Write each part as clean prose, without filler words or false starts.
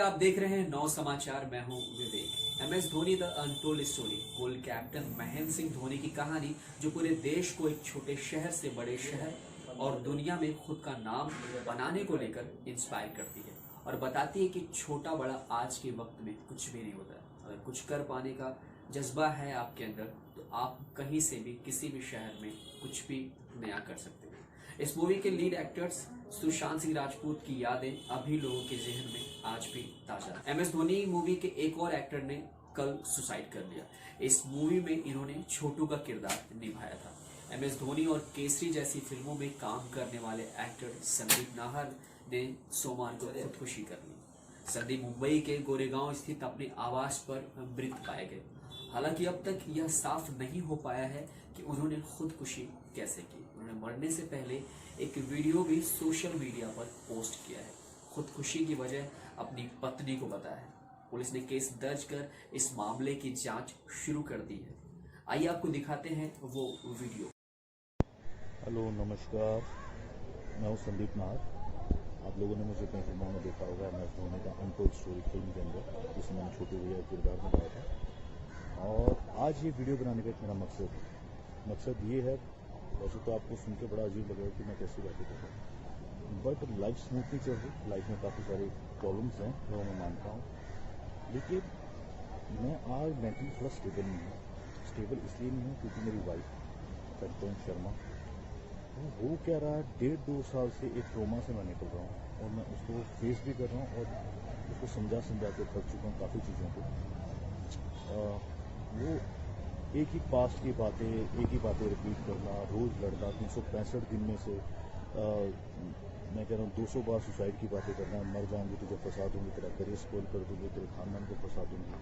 आप देख रहे हैं 9 समाचार। मैं हूं Vivek. MS Dhoni the untold story. Cool captain Mahendra Singh Dhoni की कहानी जो पूरे देश को एक छोटे शहर से बड़े शहर और दुनिया में खुद का नाम बनाने को लेकर इंस्पायर करती है और बताती है कि छोटा बड़ा आज के वक्त में कुछ भी नहीं होता। अगर कुछ कर पाने का जज्बा है आपके अंदर तो आप कहीं से भी किसी भी शहर में कुछ भी नया कर सकते हैं। इस मूवी के लीड एक्टर्स सुशांत सिंह राजपूत की यादें अभी लोगों के जहन में आज भी ताजा। एमएस धोनी मूवी के एक और एक्टर ने कल सुसाइड कर लिया। इस मूवी में इन्होंने छोटू का किरदार निभाया था। एमएस धोनी और केसरी जैसी फिल्मों में काम करने वाले एक्टर संदीप नाहर ने सोमवार को खुदकुशी कर ली। संदीप मुंबई के गोरेगांव स्थित अपने आवास पर मृत पाए गए। हालांकि अब तक यह साफ नहीं हो पाया है कि उन्होंने खुदकुशी कैसे की। उन्होंने मरने से पहले एक वीडियो भी सोशल मीडिया पर पोस्ट किया है। खुदकुशी की वजह अपनी पत्नी को बताया है। पुलिस ने केस दर्ज कर इस मामले की जांच शुरू कर दी है। आइए आपको दिखाते हैं वो वीडियो। हेलो नमस्कार, मैं हूँ संदीप नाहर। आप लोगों ने मुझे अपनी फिल्मों में देखा होगा। एमएस धोनी का अनटोल्ड स्टोरी फिल्म के अंदर जिसमें मैंने छोटे भैया किरदार निभाया था। और आज ये वीडियो बनाने का एक मेरा मकसद ये है। वैसे तो आपको सुन के बड़ा अजीब लगेगा कि मैं कैसी बातें कर रहा हूँ, बट लाइफ स्मूथ नहीं चल रही। लाइफ में काफ़ी सारे प्रॉब्लम्स हैं जो मैं मानता हूँ, लेकिन मैं आज मेंटली थोड़ा स्टेबल नहीं हूँ। स्टेबल इसलिए नहीं हूँ क्योंकि मेरी वाइफ कंचन शर्मा वो क्या रहा है, 1.5-2 साल से एक ट्रोमा से मैं निकल रहा हूँ और मैं उसको फेस भी कर रहा हूँ और उसको समझा के थक चुका हूँ काफ़ी चीज़ों को। वो एक ही पास्ट की बातें रिपीट करना, रोज़ लड़ना, 365 दिन में से मैं कह रहा हूँ 200 बार सुसाइड की बातें करना, मर जाऊंगी तुझे फंसा दूंगी, तेरा करियर स्पॉइल कर दूंगी, तेरे खानदान को फंसा दूंगी।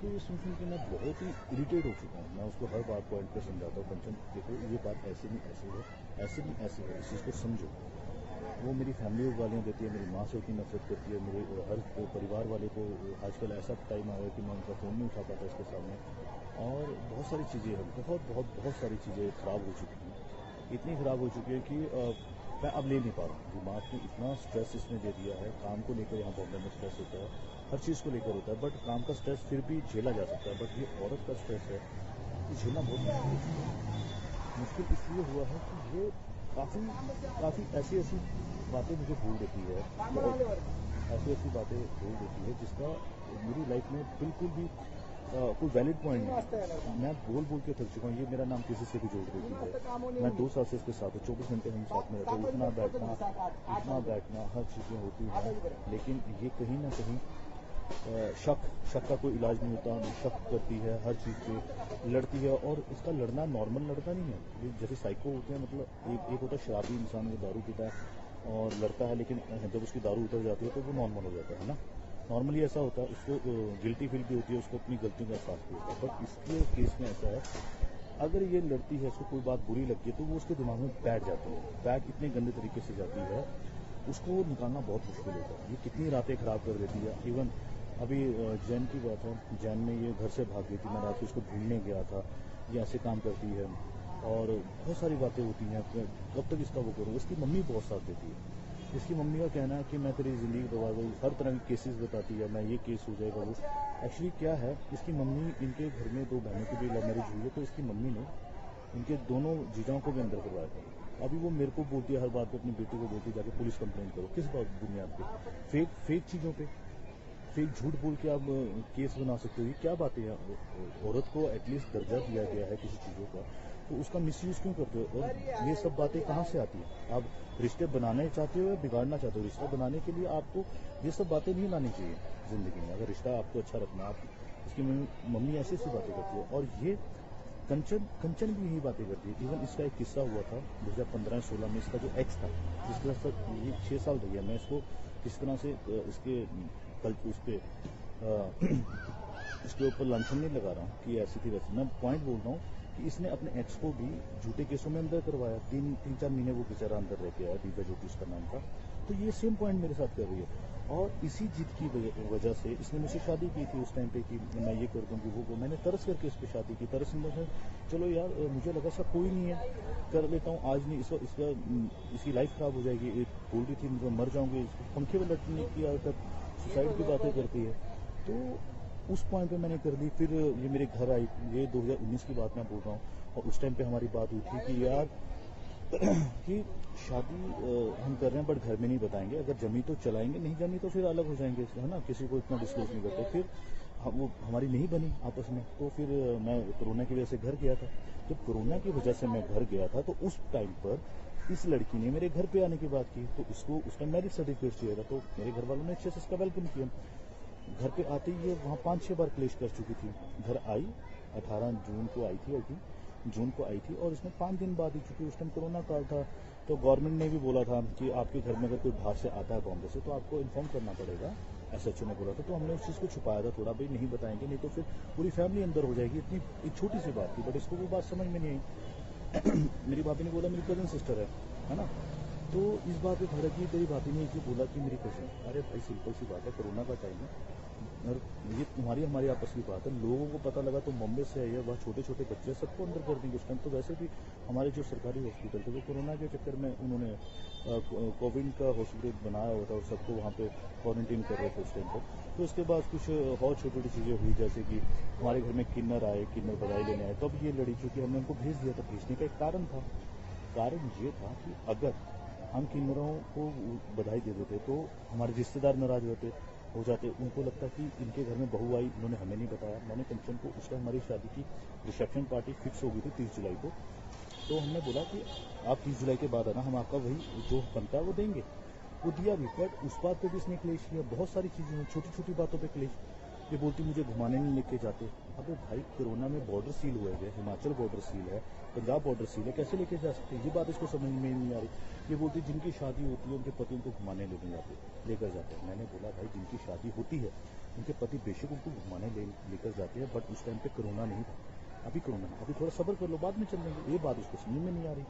तो ये सुन के मैं बहुत ही इरिटेट हो चुका हूँ। मैं उसको हर बात पॉइंट पे समझाता हूँ, कंचन देखो ये बात ऐसे नहीं ऐसे है, ऐसे नहीं ऐसे है, इस चीज़ को समझो। वो मेरी फैमिली को गालियाँ देती है, मेरी माँ से उतनी नफरत करती है, मेरे हर परिवार वाले को। आजकल ऐसा टाइम आ गया कि मैं उनका फ़ोन नहीं उठा पाता इसके सामने। और बहुत सारी चीज़ें हैं, बहुत सारी चीज़ें ख़राब हो चुकी हैं। इतनी ख़राब हो चुकी है कि मैं अब ले नहीं पा रहा हूँ। दिमाग में इतना स्ट्रेस इसने दे दिया है। काम को लेकर यहाँ बॉम्बे में स्ट्रेस होता है, हर चीज़ को लेकर होता है, बट काम का स्ट्रेस फिर भी झेला जा सकता है। बट ये औरत का स्ट्रेस है, ये झेलना बहुत मुश्किल हो चुका है। मुश्किल इसलिए हुआ है कि ये काफ़ी ऐसी बातें मुझे बोल देती है, ऐसी बातें बोल देती है जिसका मेरी लाइफ में बिल्कुल भी कोई वैलिड पॉइंट नहीं। मैं बोल के थक चुका हूँ। ये मेरा नाम किसी से भी जोड़ देती है। मैं 2 साल से इसके साथ हूँ, 24 घंटे हम साथ में रहते हैं। उठना बैठना हर चीज़ें होती हैं, लेकिन ये कहीं ना कहीं शक का कोई इलाज नहीं होता। शक करती है, हर चीज़ पे लड़ती है। और इसका लड़ना नॉर्मल लड़ता नहीं है। ये जैसे साइको होते हैं, मतलब एक होता है शराबी इंसान, जो दारू पीता है और लड़ता है, लेकिन जब उसकी दारू उतर जाती है तो वो नॉर्मल हो जाता है ना। नॉर्मली ऐसा होता है, उसको गिल्टी फील भी होती है, उसको अपनी गलतियों का एहसास भी होता है। बट इसके केस में ऐसा है, अगर ये लड़ती है, उसको कोई बात बुरी लगती है तो वो उसके दिमाग में बैठ जाती है। बैठ इतने गंदे तरीके से जाती है, उसको निकालना बहुत मुश्किल होता है। ये कितनी रातें खराब कर देती है। इवन अभी जैन की बात है, जैन में ये घर से भाग गई थी, मैं रात को इसको ढूंढने गया था। ये ऐसे काम करती है और बहुत सारी बातें होती हैं। कब तक इसका वो करूँ। इसकी मम्मी बहुत साथ देती है। इसकी मम्मी का कहना है कि मैं तेरी ज़िंदगी बर्बाद गई, हर तरह के केसेस बताती है, मैं ये केस हो जाएगा वो। एक्चुअली क्या है, इसकी मम्मी, इनके घर में 2 बहनों की भी लव मैरिज हुई है, तो इसकी मम्मी ने इनके दोनों जीजाओं को भी अंदर करवाया था। अभी वो मेरे को बोलती है, हर बात पे अपनी बेटी को बोलती है जाके पुलिस कंप्लेंट करो। किस बात बुनियाद पे? फेक चीज़ों पे, फेक झूठ बोल के आप केस बना सकते हो। ये क्या बातें हैं? औरत को एटलीस्ट दर्जा दिया गया है किसी चीज़ों का, तो उसका मिसयूज क्यों करते हो? और ये सब बातें कहाँ से आती हैं? आप रिश्ते बनाने चाहते हो या बिगाड़ना चाहते हो? रिश्ता बनाने के लिए आपको ये सब बातें नहीं लानी चाहिए जिंदगी में। अगर रिश्ता आपको अच्छा रखना, आप इसकी मम्मी ऐसी बातें करती है। और ये कंचन भी यही बातें करती है। इवन इसका एक किस्सा हुआ था 2015-16 में। इसका जो एक्स था, जिसके साथ ये 6 साल रही है, मैं इसको किस तरह से इसके कल उस पर इसके ऊपर लांछन नहीं लगा रहा हूँ कि ऐसी थी वैसी। मैं पॉइंट बोल रहा हूँ कि इसने अपने एक्स को भी झूठे केसों में अंदर करवाया। 3-4 महीने वो बेचारा अंदर रह के आया, दिव्या ज्योति उसका नाम था। तो ये सेम पॉइंट मेरे साथ कर रही है। और इसी जिद की वजह से इसने मुझसे शादी की थी उस टाइम पे कि मैं ये कर दूंगी वो। मैंने तरस करके इस पर शादी की। तरस में चलो यार, मुझे लगा सब कोई नहीं है, कर लेता हूँ। आज नहीं, इसकी लाइफ खराब हो जाएगी। बोल रही थी मतलब मर जाऊंगी। पंखे में लटकने की आदत, सुसाइड की बातें करती है। तो उस पॉइंट पे मैंने कर दी। फिर ये मेरे घर आई, ये 2019 की बात मैं बोल रहा हूँ, और उस टाइम पे हमारी बात हुई थी कि यार कि शादी हम कर रहे हैं बट घर में नहीं बताएंगे, अगर जमी तो चलाएंगे, नहीं जमी तो फिर अलग हो जाएंगे, है ना, किसी को इतना डिस्क्लोज नहीं करते। फिर वो हमारी नहीं बनी आपस में। तो फिर मैं कोरोना की वजह से घर गया था। जब कोरोना की वजह से मैं घर गया था तो उस टाइम पर इस लड़की ने मेरे घर पे आने की बात की। तो इसको उस टाइम मैरिज सर्टिफिकेट चाहिए था, तो मेरे घर वालों ने अच्छे से इसका वेलकम किया। घर पे आते ही ये वहाँ 5-6 बार क्लेश कर चुकी थी। घर आई 18 जून को आई थी, 18 जून को आई थी, और इसमें 5 दिन बाद ही, चूंकि उस टाइम कोरोना काल था, तो गवर्नमेंट ने भी बोला था कि आपके घर में अगर कोई बाहर से आता है बॉम्बे से तो आपको इन्फॉर्म करना पड़ेगा, SHO ने बोला था। तो हमने उस चीज़ को छुपाया था थोड़ा, भाई नहीं बताएंगे नहीं तो फिर पूरी फैमिली अंदर हो जाएगी। इतनी एक छोटी सी बात थी, बट इसको वो बात समझ में नहीं आई। मेरी भाभी ने बोला मेरी कजन सिस्टर है ना। तो इस बात पे भड़क गई, तेरी भाभी ने ये बोला कि मेरी कजन। अरे भाई सिंपल सी बात है, कोरोना का टाइम है और ये तुम्हारी हमारी आपस की बात है। लोगों को पता लगा तो बॉम्बे से आई है, वहाँ छोटे छोटे बच्चे, सबको अंदर कर देंगे उस टाइम। तो वैसे भी हमारे जो सरकारी हॉस्पिटल थे वो कोरोना के चक्कर में उन्होंने कोविड का हॉस्पिटल बनाया हुआ था और सबको वहाँ पे क्वारंटीन कर रहे थे उस टाइम पर। तो उसके बाद कुछ और छोटी छोटी चीज़ें हुई, जैसे कि हमारे घर में किन्नर आए, किन्नर बधाई लेने आए। तब ये लड़ी, चूँकि हमने उनको भेज दिया था, भेजने का एक कारण था। कारण ये था कि अगर हम किन्नरों को बधाई दे देते तो हमारे रिश्तेदार नाराज हो जाते। उनको लगता कि इनके घर में बहू आई, उन्होंने हमें नहीं बताया। मैंने कंचन को, उस टाइम हमारी शादी की रिसेप्शन पार्टी फिक्स हो गई थी 30 जुलाई को। तो हमने बोला कि आप 30 जुलाई के बाद आना, हम आपका वही जो बनता है वो देंगे। वो दिया भी, बट उस बात पे भी इसने क्लेश किया। बहुत सारी चीज़ें हैं, छोटी छोटी बातों पे क्लेश। ये बोलती मुझे घुमाने नहीं लेके जाते। अबे भाई कोरोना में बॉर्डर सील हुए गए, हिमाचल बॉर्डर सील है, पंजाब बॉर्डर सील है, कैसे लेके जा सकते हैं? ये बात इसको समझ में नहीं आ रही। ये बोलती जिनकी शादी होती है उनके पति उनको घुमाने लेकर जाते हैं। मैंने बोला भाई जिनकी शादी होती है उनके पति बेशक उनको घुमाने लेकर जाते हैं, बट उस टाइम पे कोरोना नहीं था। अभी कोरोना, अभी थोड़ा सब्र कर लो, बाद में चल लेंगे। ये बात उसको समझ में नहीं आ रही।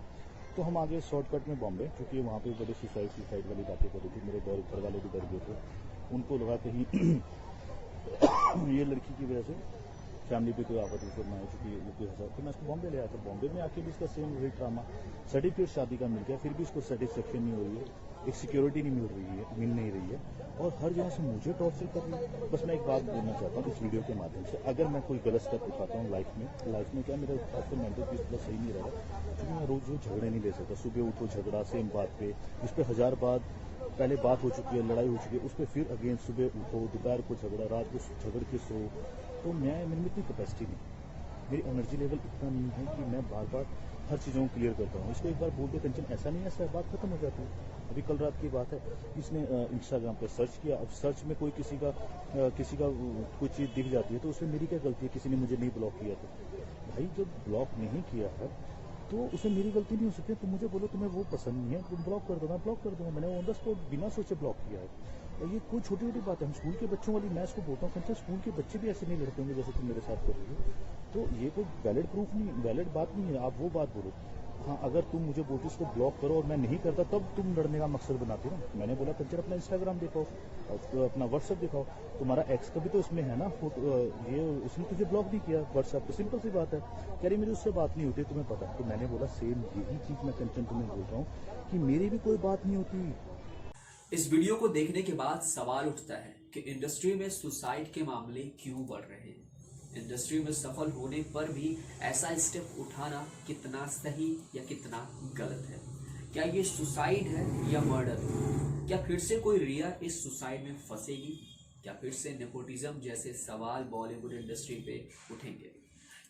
तो हम आगे शॉर्टकट में बॉम्बे, क्योंकि वहाँ पे बड़े सुसाइड वाली बातें कर रही थी। मेरे घर वाले भी डर गए थे, उनको लगा कहीं ये लड़की की वजह से फैमिली पे कोई आफत उसे ना हो चुकी है। यूपी हजार, तो मैं इसको बॉम्बे ले आया था। बॉम्बे में आके भी इसका सेम वही ड्रामा। सर्टिफिकेट शादी का मिल गया, फिर भी इसको सेटिस्फेक्शन नहीं हो रही है, एक सिक्योरिटी नहीं मिल नहीं रही है, और हर जगह से मुझे टॉर्चर कर रही है। बस मैं एक बात बोलना चाहता हूँ इस वीडियो के माध्यम से, अगर मैं कोई गलत स्टेप उठाता हूँ लाइफ में क्या मेरा आजकल मेंटल पीस थोड़ा सही नहीं रहा, क्योंकि मैं रोज झगड़े नहीं ले सकता। सुबह उठो झगड़ा सेम बात पे, इस पर 1000 बात पहले बात हो चुकी है, लड़ाई हो चुकी है, उस पर फिर अगेन सुबह उठो, दोपहर को झगड़ा, रात को झगड़ के सो। तो मेरे में इतनी कैपेसिटी नहीं, मेरी एनर्जी लेवल इतना नहीं है कि मैं बार बार हर चीज़ों को क्लियर करता हूँ। इसको एक बार बोल के टेंशन ऐसा नहीं है, ऐसा बात खत्म हो जाती है। अभी कल रात की बात है, इसने इंस्टाग्राम पे सर्च किया। अब सर्च में कोई किसी का कोई चीज़ दिख जाती है तो उसमें मेरी क्या गलती है? किसी ने मुझे नहीं ब्लॉक किया तो भाई जब ब्लॉक नहीं किया है तो उसमें मेरी गलती नहीं हो सकती। तुम मुझे बोलो तुम्हें वो पसंद नहीं है, तुम ब्लॉक कर दो, मैं ब्लॉक कर दूंगा। मैंने ऑन द स्पॉट बिना सोचे ब्लॉक किया है। और ये कोई छोटी छोटी बात है, हम स्कूल के बच्चों वाली, मैं इसको बोलता हूँ कंचन स्कूल के बच्चे भी ऐसे नहीं लड़ते होंगे जैसे तुम मेरे साथ कर रही हो। तो ये कोई वैलिड प्रूफ नहीं, वैलिड बात नहीं है। आप वो बात बोलो। हाँ, अगर तुम मुझे बोलती इसको ब्लॉक करो और मैं नहीं करता तब तुम लड़ने का मकसद बनाती हो ना। मैंने बोला कंचन अपना इंस्टाग्राम दिखाओ, अपना व्हाट्सएप दिखाओ, तुम्हारा एक्स का भी तो इसमें है ना फोटो, ये उसने तुझे ब्लॉक नहीं किया व्हाट्सएप पे, सिंपल सी बात है। कह रही मेरी उससे बात नहीं होती, तुम्हें पता है। तो मैंने बोला सेम यही चीज मैं कंचन तुम्हें बोल रहा हूँ कि मेरी भी कोई बात नहीं होती। इस वीडियो को देखने के बाद सवाल उठता है कि इंडस्ट्री में सुसाइड के मामले क्यों बढ़ रहे हैं। इंडस्ट्री में सफल होने पर भी ऐसा स्टेप उठाना कितना सही या कितना गलत है? क्या ये सुसाइड है या मर्डर? क्या फिर से कोई रिया इस सुसाइड में फंसेगी? क्या फिर से नेपोटिज्म जैसे सवाल बॉलीवुड इंडस्ट्री पे उठेंगे?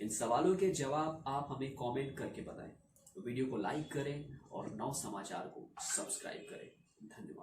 इन सवालों के जवाब आप हमें कमेंट करके बताएं। वीडियो को लाइक करें और नव समाचार को सब्सक्राइब करें। धन्यवाद।